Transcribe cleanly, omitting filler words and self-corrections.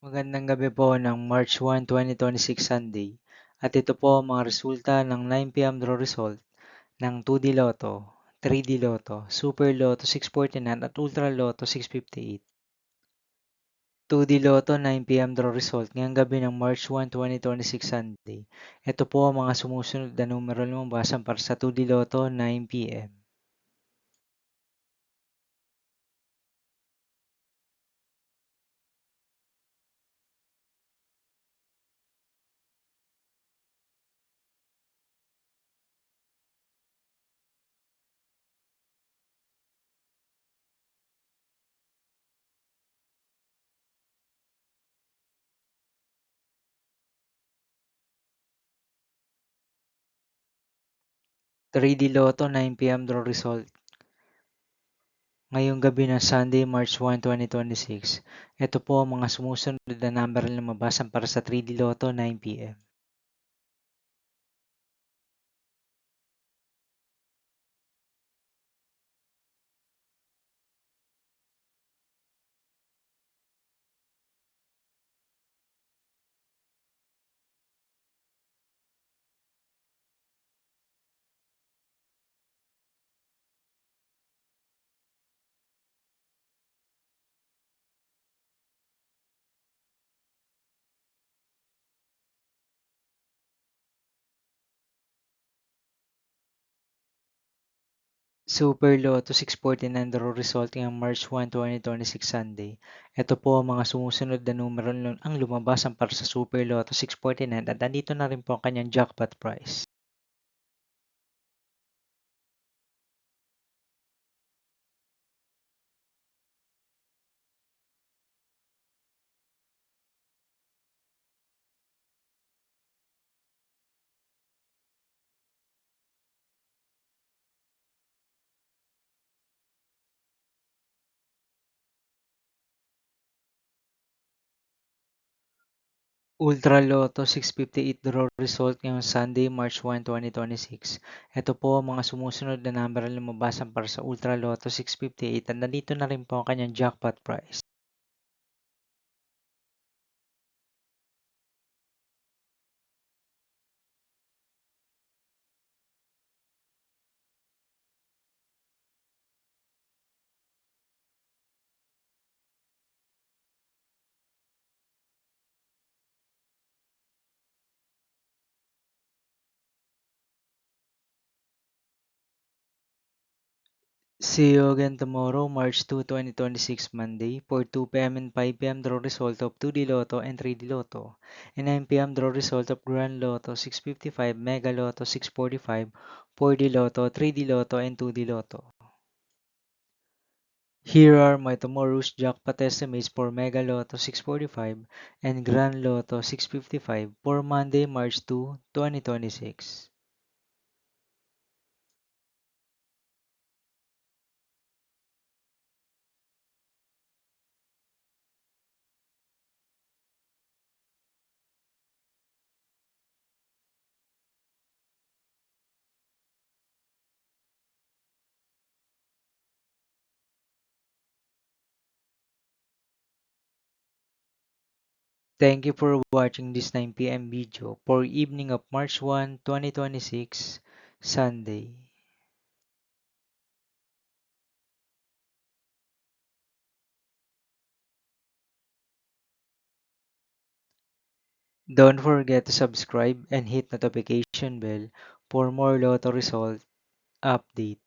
Magandang gabi po ng March 1, 2026 Sunday. At ito po ang mga resulta ng 9 p.m. draw result ng 2D Lotto, 3D Lotto, Super Lotto 649 at Ultra Lotto 658. 2D Lotto 9 p.m. draw result ngayong gabi ng March 1, 2026 Sunday. Ito po ang mga sumusunod na numero lumabasan para sa 2D Lotto 9 p.m. 3D Lotto 9 p.m. draw result ngayong gabi ng Sunday, March 1, 2026. Ito po ang mga sumusunod na number na lumabasan para sa 3D Lotto 9 p.m. 'Super Lotto 649 draw result ngayong March 1, 2026 Sunday. Ito po ang mga sumusunod na numero ang lumabasan para sa Super Lotto 649 at nandito na rin po ang kanyang jackpot prize. Ultra Lotto 658 draw result ngayong Sunday, March 1, 2026. Ito po ang mga sumusunod na number na lumabasan para sa Ultra Lotto 658 at nandito na rin po ang kanyang jackpot prize. See you again tomorrow, March 2, 2026 Monday for 2 p.m. and 5 p.m. draw result of 2D Lotto and 3D Lotto, and 9 p.m. draw result of Grand Lotto 655, Mega Lotto 645, 4D Lotto, 3D Lotto, and 2D Lotto. Here are my tomorrow's jackpot estimates for Mega Lotto 645 and Grand Lotto 655 for Monday, March 2, 2026. Thank you for watching this 9 p.m. video for evening of March 1, 2026, Sunday. Don't forget to subscribe and hit notification bell for more Lotto result update.